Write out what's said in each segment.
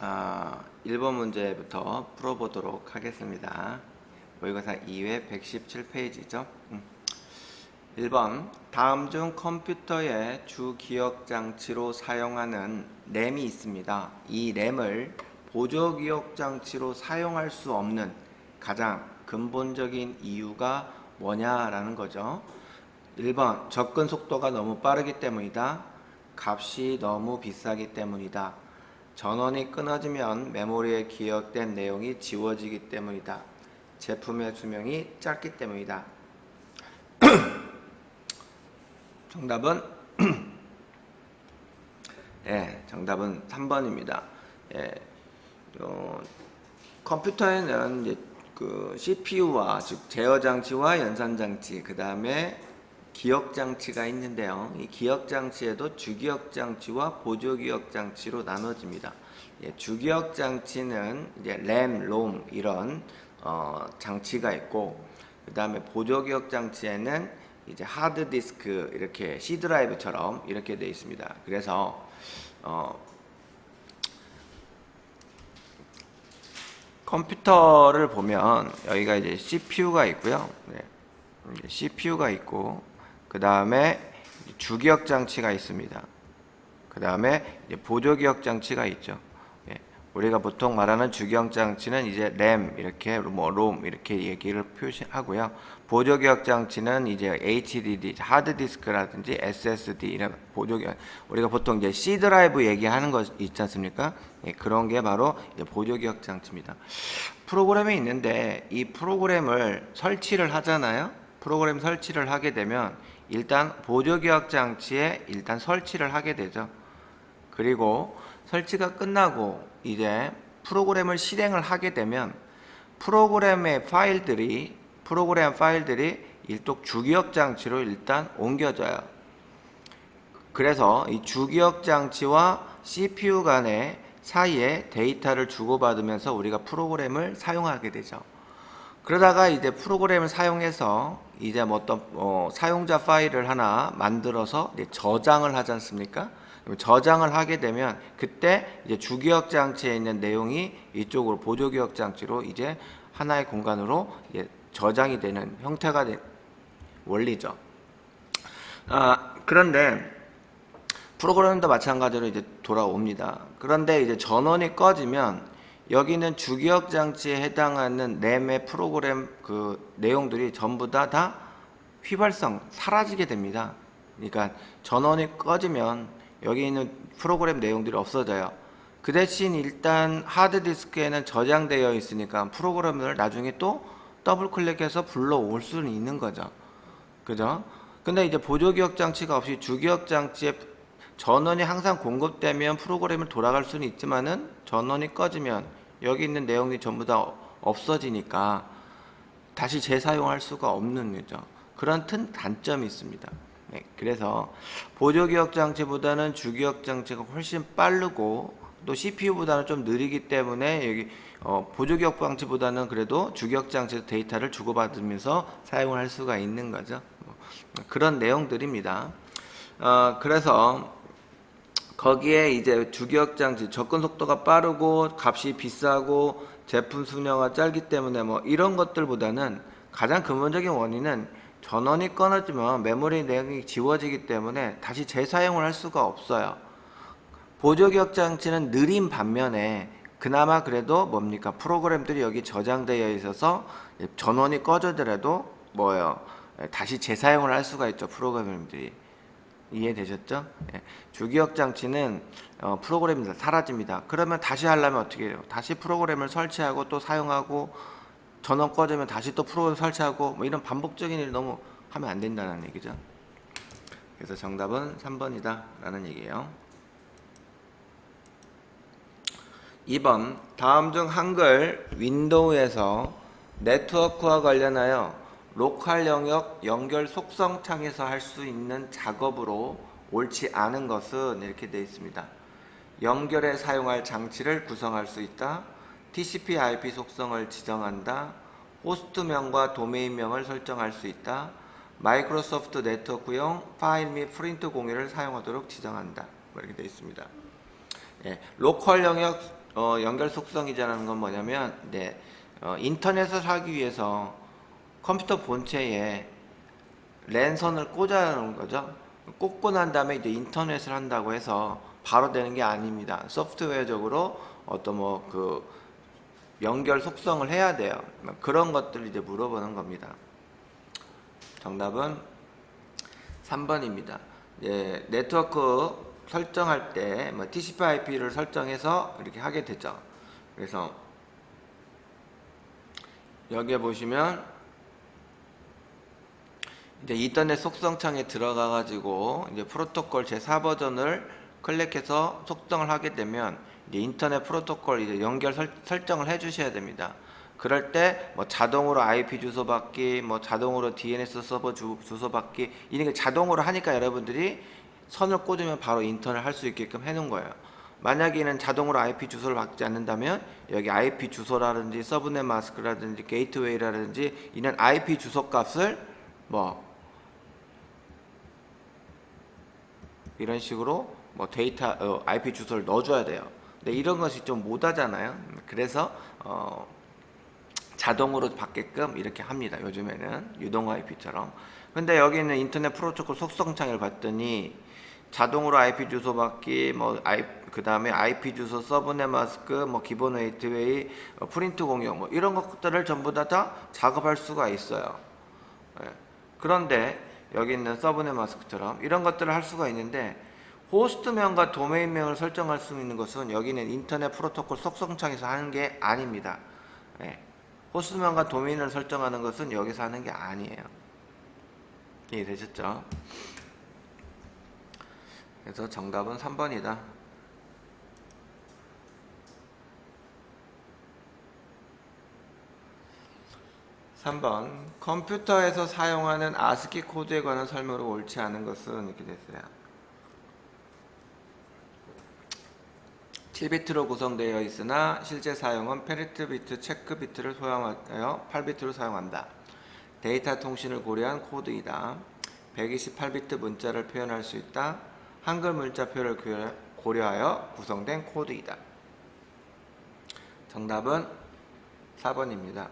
1번 문제부터 풀어보도록 하겠습니다. 모의고사 2회 117페이지죠. 1번 다음 중 컴퓨터의 주 기억 장치로 사용하는 램이 있습니다. 이 램을 보조 기억 장치로 사용할 수 없는 가장 근본적인 이유가 뭐냐라는 거죠. 1번 접근 속도가 너무 빠르기 때문이다. 값이 너무 비싸기 때문이다. 전원이 끊어지면 메모리에 기억된 내용이 지워지기 때문이다. 제품의 수명이 짧기 때문이다. 정답은 정답은 3번입니다. 컴퓨터에는 이제 그 CPU와 즉 제어 장치와 연산 장치, 그 다음에 기억 장치가 있는데요. 이 기억 장치에도 주기억 장치와 보조 기억 장치로 나눠집니다. 주기억 장치는 이제 램, 롬 이런 장치가 있고, 그 다음에 보조 기억 장치에는 이제 하드 디스크, 이렇게 C 드라이브처럼 이렇게 되어 있습니다. 그래서 컴퓨터를 보면 여기가 이제 CPU가 있고요. CPU가 있고, 그 다음에 주기억 장치가 있습니다. 그 다음에 보조 기억 장치가 있죠. 우리가 보통 말하는 주기억 장치는 이제 램, 이렇게 롬 이렇게 얘기를 표시하고요. 보조 기억 장치는 이제 HDD, 하드 디스크라든지 SSD 이런 보조 기억, 우리가 보통 이제 C 드라이브 얘기하는 거 있지 않습니까? 그런 게 바로 이제 보조 기억 장치입니다. 프로그램이 있는데 이 프로그램을 설치를 하잖아요. 프로그램 설치를 하게 되면 일단 보조 기억 장치에 일단 설치를 하게 되죠. 그리고 설치가 끝나고 이제 프로그램을 실행을 하게 되면 프로그램 파일들이 일독 주기억 장치로 일단 옮겨져요. 그래서 이 주기억 장치와 CPU 간의 사이에 데이터를 주고받으면서 우리가 프로그램을 사용하게 되죠. 그러다가 이제 프로그램을 사용해서 이제 어떤 사용자 파일을 하나 만들어서 이제 저장을 하지 않습니까? 저장을 하게 되면 그때 이제 주기억 장치에 있는 내용이 이쪽으로 보조 기억 장치로 이제 하나의 공간으로 이제 저장이 되는 형태가 된 원리죠. 그런데 프로그램도 마찬가지로 이제 돌아옵니다. 그런데 이제 전원이 꺼지면 여기는 주기억 장치에 해당하는 램의 프로그램 그 내용들이 전부 다 휘발성 사라지게 됩니다. 그러니까 전원이 꺼지면 여기 있는 프로그램 내용들이 없어져요. 그 대신 일단 하드디스크에는 저장되어 있으니까 프로그램을 나중에 또 더블 클릭해서 불러올 수는 있는 거죠. 그죠? 근데 이제 보조 기억 장치가 없이 주기억 장치에 전원이 항상 공급되면 프로그램을 돌아갈 수는 있지만은 전원이 꺼지면 여기 있는 내용이 전부 다 없어지니까 다시 재사용할 수가 없는 거죠. 그런 단점이 있습니다. 그래서 보조 기억 장치보다는 주기억 장치가 훨씬 빠르고 또 CPU보다는 좀 느리기 때문에 여기 보조 기억 장치보다는 그래도 주기억 장치에서 데이터를 주고받으면서 사용을 할 수가 있는 거죠. 그런 내용들입니다. 그래서 거기에 이제 주기억 장치 접근 속도가 빠르고 값이 비싸고 제품 수명이 짧기 때문에 뭐 이런 것들보다는 가장 근본적인 원인은 전원이 끊어지면 메모리 내용이 지워지기 때문에 다시 재사용을 할 수가 없어요. 보조 기억 장치는 느린 반면에 그나마 그래도 뭡니까? 프로그램들이 여기 저장되어 있어서 전원이 꺼져더라도 다시 재사용을 할 수가 있죠. 프로그램들이. 이해되셨죠? 주기억 장치는 프로그램이 사라집니다. 그러면 다시 하려면 어떻게 해요? 다시 프로그램을 설치하고 또 사용하고 전원 꺼지면 다시 또 프로그램 설치하고 뭐 이런 반복적인 일을 너무 하면 안 된다는 얘기죠. 그래서 정답은 3번이다 라는 얘기예요. 2번 다음 중 한글 윈도우에서 네트워크와 관련하여 로컬 영역 연결 속성 창에서 할 수 있는 작업으로 옳지 않은 것은 이렇게 되어 있습니다. 연결에 사용할 장치를 구성할 수 있다. TCP/IP 속성을 지정한다. 호스트명과 도메인명을 설정할 수 있다. 마이크로소프트 네트워크용 파일 및 프린트 공유를 사용하도록 지정한다. 이렇게 되어 있습니다. 로컬 영역 연결 속성이라는 건 뭐냐면 인터넷을 하기 위해서 컴퓨터 본체에 랜선을 꽂아야 하는 거죠. 꽂고 난 다음에 이제 인터넷을 한다고 해서 바로 되는 게 아닙니다. 소프트웨어적으로 어떤 연결 속성을 해야 돼요. 그런 것들을 이제 물어보는 겁니다. 정답은 3번입니다. 네트워크 설정할 때 TCP/IP를 설정해서 이렇게 하게 되죠. 그래서 여기에 보시면 이제 인터넷 속성창에 들어가 가지고 이제 프로토콜 제4버전을 클릭해서 속성을 하게 되면 이제 인터넷 프로토콜 이제 연결 설정을 해 주셔야 됩니다. 그럴 때 자동으로 IP 주소 받기, 자동으로 DNS 서버 주소 받기, 이런 게 자동으로 하니까 여러분들이 선을 꽂으면 바로 인터넷 할 수 있게끔 해 놓은 거예요. 만약에는 자동으로 IP 주소를 받지 않는다면 여기 IP 주소라든지 서브넷 마스크라든지 게이트웨이라든지 이런 IP 주소 값을 이런 식으로 데이터 IP 주소를 넣어줘야 돼요. 근데 이런 것이 좀 못하잖아요. 그래서 자동으로 받게끔 이렇게 합니다. 요즘에는 유동 IP처럼. 근데 여기는 인터넷 프로토콜 속성창을 봤더니 자동으로 IP 주소 받기, 그 다음에 IP 주소, 서브넷 마스크, 기본 웨이트웨이, 프린트 공유, 이런 것들을 전부 다 작업할 수가 있어요. 그런데 여기 있는 서브넷 마스크처럼 이런 것들을 할 수가 있는데 호스트명과 도메인명을 설정할 수 있는 것은 여기는 인터넷 프로토콜 속성창에서 하는 게 아닙니다. 호스트명과 도메인을 설정하는 것은 여기서 하는 게 아니에요. 이해되셨죠? 그래서 정답은 3번이다. 3번 컴퓨터에서 사용하는 아스키 코드에 관한 설명으로 옳지 않은 것은 이렇게 됐어요. 7비트로 구성되어 있으나 실제 사용은 페리트 비트, 체크 비트를 소형하여 8비트로 사용한다. 데이터 통신을 고려한 코드이다. 128비트 문자를 표현할 수 있다. 한글 문자표를 고려하여 구성된 코드이다. 정답은 4번입니다.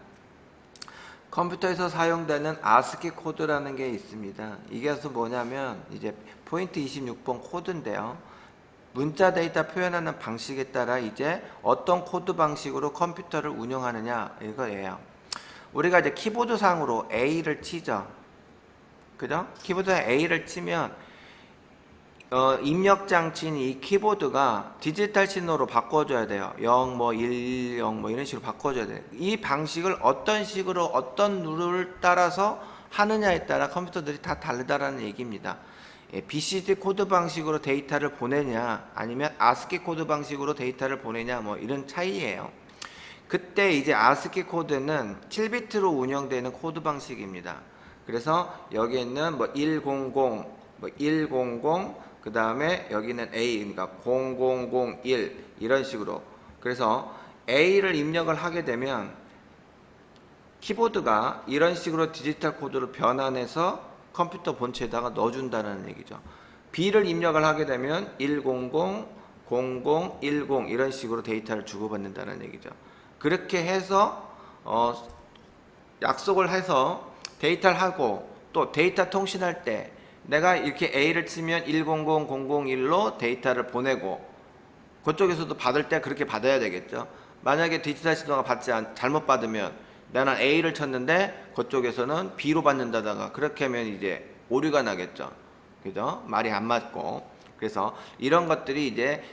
컴퓨터에서 사용되는 아스키 코드라는 게 있습니다. 이게 뭐냐면 이제 포인트 26번 코드인데요. 문자 데이터 표현하는 방식에 따라 이제 어떤 코드 방식으로 컴퓨터를 운영하느냐 이거예요. 우리가 이제 키보드 상으로 A를 치죠. 그죠? 키보드에 A를 치면 입력 장치인 이 키보드가 디지털 신호로 바꿔줘야 돼요. 0, 1, 0 이런 식으로 바꿔줘야 돼요. 이 방식을 어떤 식으로 어떤 룰을 따라서 하느냐에 따라 컴퓨터들이 다 다르다라는 얘기입니다. BCD 코드 방식으로 데이터를 보내냐 아니면 아스키 코드 방식으로 데이터를 보내냐 이런 차이예요. 그때 이제 아스키 코드는 7비트로 운영되는 코드 방식입니다. 그래서 여기 있는 100, 100 그 다음에 여기는 A, 그러니까 0001 이런 식으로. 그래서 A를 입력을 하게 되면 키보드가 이런 식으로 디지털 코드로 변환해서 컴퓨터 본체에다가 넣어준다는 얘기죠. B를 입력을 하게 되면 100, 00, 10 이런 식으로 데이터를 주고받는다는 얘기죠. 그렇게 해서 약속을 해서 데이터를 하고 또 데이터 통신할 때 내가 이렇게 A를 치면 100, 001로 데이터를 보내고 그쪽에서도 받을 때 그렇게 받아야 되겠죠. 만약에 디지털 신호가 잘못 받으면 나는 A를 쳤는데 그쪽에서는 B로 받는다다가 그렇게 하면 이제 오류가 나겠죠. 그죠? 말이 안 맞고. 그래서 이런 것들이 이제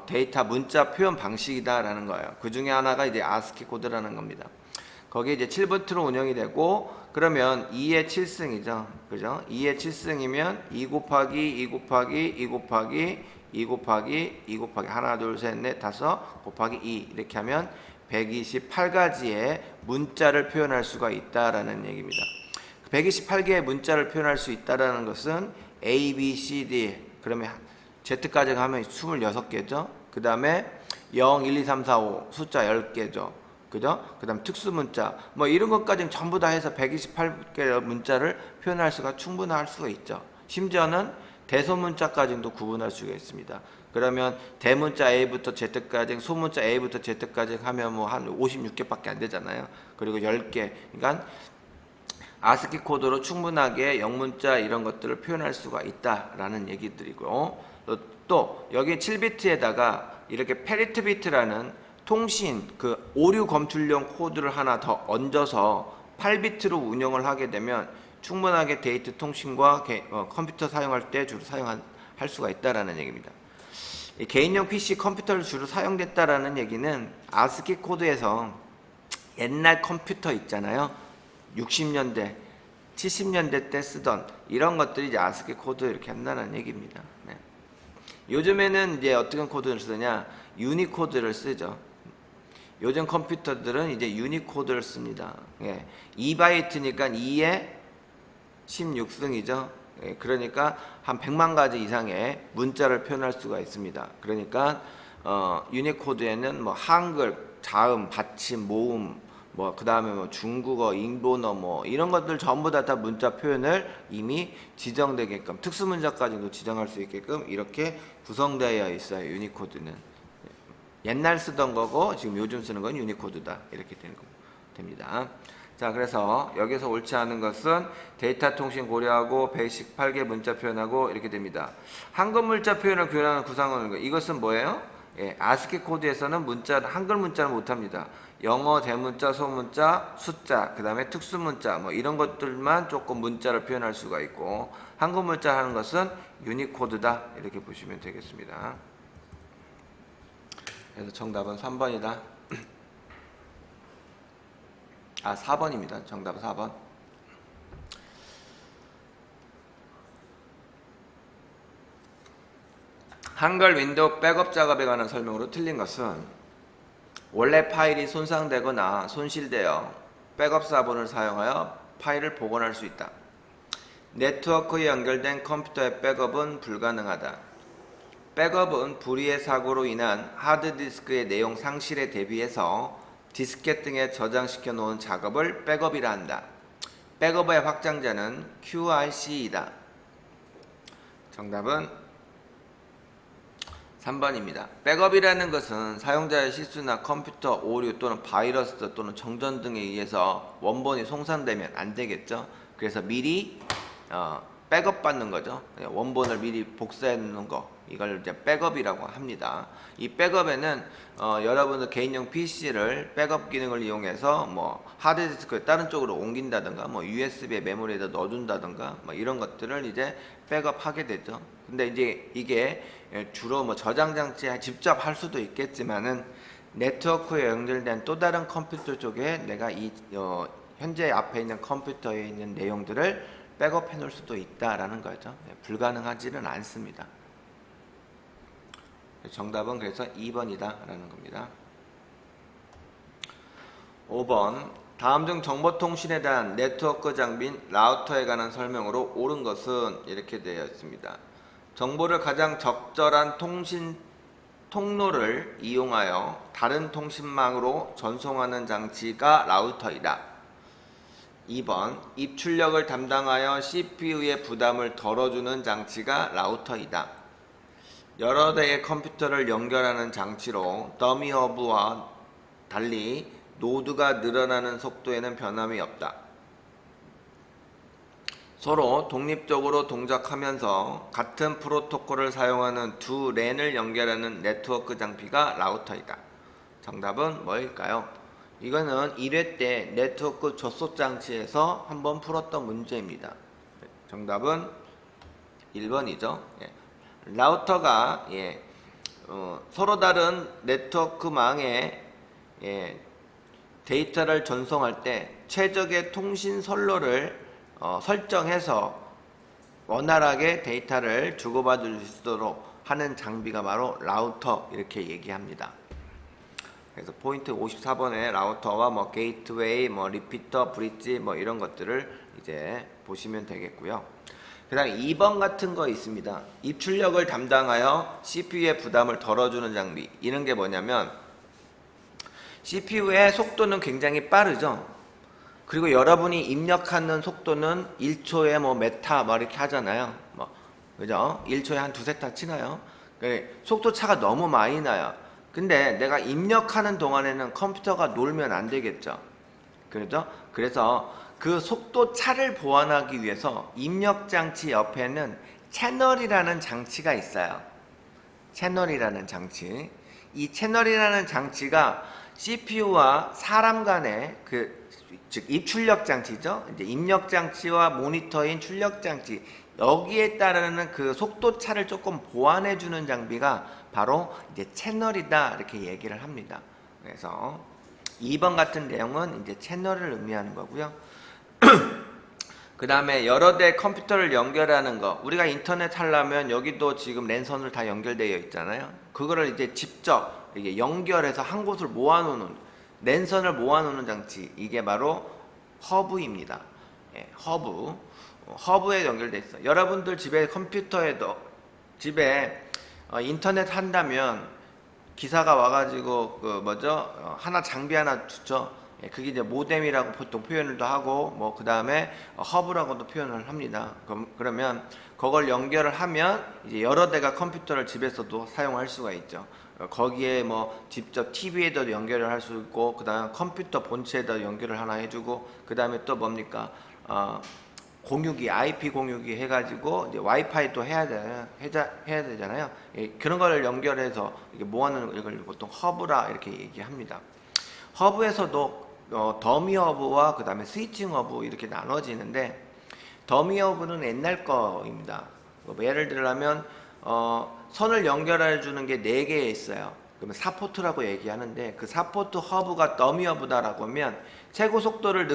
데이터 문자 표현 방식이다라는 거예요. 그 중에 하나가 이제 아스키 코드라는 겁니다. 거기에 이제 7비트로 운영이 되고 그러면 2의 7승이죠. 그죠? 2의 7승이면 2 곱하기 2 곱하기 2 곱하기 2 곱하기 2 곱하기 하나 둘 셋 넷 다섯 곱하기 2 이렇게 하면 128가지의 문자를 표현할 수가 있다라는 얘기입니다. 128개의 문자를 표현할 수 있다라는 것은 A, B, C, D 그러면 Z까지 하면 26개죠. 그 다음에 0, 1, 2, 3, 4, 5 숫자 10개죠. 그죠? 그 다음 특수문자 이런 것까지는 전부 다 해서 128개의 문자를 표현할 수가 충분할 수가 있죠. 심지어는 대소문자까지도 구분할 수가 있습니다. 그러면 대문자 A부터 Z까지, 소문자 A부터 Z까지 하면 뭐 한 56개밖에 안 되잖아요. 그리고 10개. 그러니까 아스키 코드로 충분하게 영문자 이런 것들을 표현할 수가 있다라는 얘기들이고, 또 여기 7비트에다가 이렇게 페리트 비트라는 통신 그 오류 검출용 코드를 하나 더 얹어서 8비트로 운영을 하게 되면 충분하게 데이터 통신과 컴퓨터 사용할 때 주로 할 수가 있다라는 얘기입니다. 개인용 PC 컴퓨터를 주로 사용됐다라는 얘기는 아스키 코드에서 옛날 컴퓨터 있잖아요. 60년대, 70년대 때 쓰던 이런 것들이 이제 아스키 코드 이렇게 한다는 얘기입니다. 네. 요즘에는 이제 어떤 코드를 쓰냐? 유니코드를 쓰죠. 요즘 컴퓨터들은 이제 유니코드를 씁니다. 예. 2바이트니까 2에 16승이죠. 예. 그러니까 한 100만 가지 이상의 문자를 표현할 수가 있습니다. 그러니까 유니코드에는 뭐 한글, 자음, 받침, 모음, 뭐 그 다음에 뭐 중국어, 인도어 뭐 이런 것들 전부 다 문자 표현을 이미 지정되게끔 특수 문자까지도 지정할 수 있게끔 이렇게 구성되어 있어요. 유니코드는 옛날 쓰던 거고 지금 요즘 쓰는 건 유니코드다 이렇게 됩니다. 자, 그래서 여기서 옳지 않은 것은 데이터 통신 고려하고 베이식 8개 문자 표현하고 이렇게 됩니다. 한글 문자 표현을 교환하는 구상은 이것은 뭐예요? 예, 아스키 코드에서는 한글 문자는 못합니다. 영어, 대문자, 소문자, 숫자, 그 다음에 특수문자 뭐 이런 것들만 조금 문자를 표현할 수가 있고, 한글 문자 하는 것은 유니코드다 이렇게 보시면 되겠습니다. 그래서 정답은 3번이다. 아, 4번입니다. 정답은 4번. 한글 윈도우 백업 작업에 관한 설명으로 틀린 것은 원래 파일이 손상되거나 손실되어 백업 사본을 사용하여 파일을 복원할 수 있다. 네트워크에 연결된 컴퓨터의 백업은 불가능하다. 백업은 불의의 사고로 인한 하드디스크의 내용 상실에 대비해서 디스켓 등에 저장시켜 놓은 작업을 백업이라 한다. 백업의 확장자는 QRC이다. 정답은 3번입니다. 백업이라는 것은 사용자의 실수나 컴퓨터 오류 또는 바이러스 또는 정전 등에 의해서 원본이 손상되면 안 되겠죠. 그래서 미리 백업 받는 거죠. 원본을 미리 복사해 놓는 거, 이걸 이제 백업이라고 합니다. 이 백업에는 여러분들 개인용 PC를 백업 기능을 이용해서 뭐 하드디스크에 다른 쪽으로 옮긴다든가 뭐 USB에 메모리에다 넣어둔다든가 뭐 이런 것들을 이제 백업하게 되죠. 근데 이제 이게 주로 뭐 저장 장치에 직접 할 수도 있겠지만은 네트워크에 연결된 또 다른 컴퓨터 쪽에 내가 이 현재 앞에 있는 컴퓨터에 있는 내용들을 백업해 놓을 수도 있다라는 거죠. 불가능하지는 않습니다. 정답은 그래서 2번이다 라는 겁니다. 5번 다음 중 정보통신에 대한 네트워크 장비인 라우터에 관한 설명으로 옳은 것은 이렇게 되어 있습니다. 정보를 가장 적절한 통신 통로를 이용하여 다른 통신망으로 전송하는 장치가 라우터이다. 2번 입출력을 담당하여 CPU의 부담을 덜어주는 장치가 라우터이다. 여러 대의 컴퓨터를 연결하는 장치로 더미 허브와 달리 노드가 늘어나는 속도에는 변함이 없다. 서로 독립적으로 동작하면서 같은 프로토콜을 사용하는 두 랜을 연결하는 네트워크 장비가 라우터이다. 정답은 뭐일까요? 이거는 1회 때 네트워크 접속 장치에서 한번 풀었던 문제입니다. 정답은 1번이죠. 라우터가 서로 다른 네트워크망에 데이터를 전송할 때 최적의 통신 선로를 설정해서 원활하게 데이터를 주고받을 수 있도록 하는 장비가 바로 라우터 이렇게 얘기합니다. 그래서 포인트 54번에 라우터와 뭐 게이트웨이, 뭐 리피터, 브릿지 뭐 이런 것들을 이제 보시면 되겠고요. 그 다음에 2번 같은 거 있습니다. 입출력을 담당하여 CPU의 부담을 덜어주는 장비. 이런 게 뭐냐면 CPU의 속도는 굉장히 빠르죠. 그리고 여러분이 입력하는 속도는 1초에 뭐 메타 뭐 이렇게 하잖아요. 뭐 그죠? 1초에 한 두세 타 치나요? 속도 차가 너무 많이 나요. 근데 내가 입력하는 동안에는 컴퓨터가 놀면 안 되겠죠. 그렇죠? 그래서 그 속도 차를 보완하기 위해서 입력 장치 옆에는 채널이라는 장치가 있어요. 채널이라는 장치. 이 채널이라는 장치가 CPU와 사람 간의 즉 입출력 장치죠. 이제 입력 장치와 모니터인 출력 장치, 여기에 따르는 그 속도 차를 조금 보완해 주는 장비가 바로 이제 채널이다, 이렇게 얘기를 합니다. 그래서 2번 같은 내용은 이제 채널을 의미하는 거고요. 그 다음에 여러 대 컴퓨터를 연결하는 거, 우리가 인터넷 하려면 여기도 지금 랜선으로 다 연결되어 있잖아요. 그거를 이제 직접 이게 연결해서 한 곳을 모아놓는, 랜선을 모아놓는 장치, 이게 바로 허브입니다. 예, 허브에 연결되어 있어요. 여러분들 집에 컴퓨터에도, 집에 인터넷 한다면 기사가 와가지고 하나 장비 하나 주죠. 예, 그게 이제 모뎀이라고 보통 표현을 하고, 뭐 그 다음에 허브라고도 표현을 합니다. 그러면 그걸 연결을 하면 이제 여러 대가 컴퓨터를 집에서도 사용할 수가 있죠. 거기에 뭐 직접 TV에도 연결을 할 수 있고, 그 다음에 컴퓨터 본체에다 연결을 하나 해주고, 그 다음에 또 뭡니까? 공유기, IP 공유기 해가지고 이제 와이파이도 해야 되잖아요. 예, 그런 거를 연결해서 이게 모아놓는 이걸 보통 허브라 이렇게 얘기합니다. 허브에서도 더미 허브와 그 다음에 스위칭 허브 이렇게 나눠지는데, 더미 허브는 옛날 거입니다. 뭐 예를 들면 선을 연결해 주는 게 4개 있어요. 그러면 4포트라고 얘기하는데, 그 4포트 허브가 더미 허브다라고 하면 최고 속도를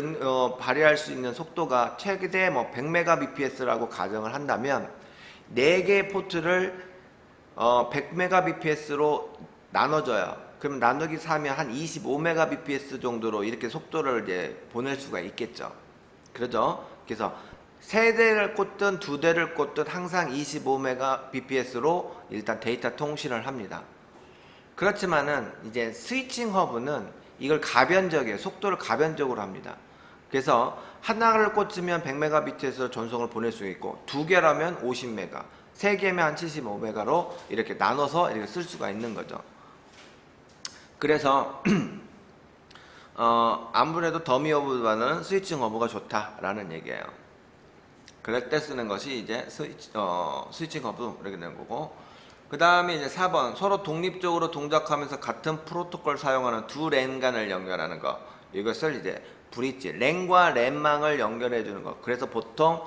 발휘할 수 있는 속도가 최대 뭐 100mbps라고 가정을 한다면 4개의 포트를 100mbps로 나눠줘요. 그럼 나누기 4면 한 25mbps 정도로 이렇게 속도를 이제 보낼 수가 있겠죠. 그렇죠? 그래서 3대를 꽂든 2대를 꽂든 항상 25mbps로 일단 데이터 통신을 합니다. 그렇지만은 이제 스위칭 허브는 이걸 가변적이에요. 속도를 가변적으로 합니다. 그래서 하나를 꽂으면 100mbps로 전송을 보낼 수 있고, 2개라면 50m, 3개면 한 75m로 이렇게 나눠서 이렇게 쓸 수가 있는 거죠. 그래서 아무래도 더미 허브보다는 스위칭 허브가 좋다라는 얘기예요. 그럴 때 쓰는 것이 이제 스위칭 허브 이렇게 되는 거고, 그 다음에 이제 4번, 서로 독립적으로 동작하면서 같은 프로토콜 사용하는 두 랜 간을 연결하는 거, 이것을 이제 브릿지, 랜과 랜망을 연결해 주는 거. 그래서 보통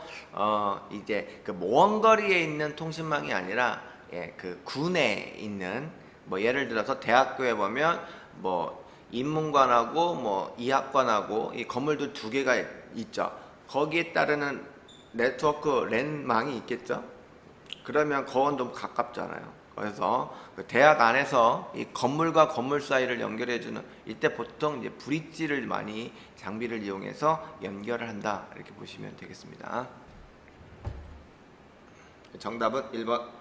이제 그 원거리에 있는 통신망이 아니라, 예, 그 군에 있는, 뭐 예를 들어서 대학교에 보면 뭐 인문관하고 뭐 이학관하고 이 건물들 2개가 있죠. 거기에 따르는 네트워크 랜망이 있겠죠. 그러면 그건 좀 가깝잖아요. 그래서 그 대학 안에서 이 건물과 건물 사이를 연결해주는, 이때 보통 이제 브릿지를 많이 장비를 이용해서 연결을 한다, 이렇게 보시면 되겠습니다. 정답은 1번.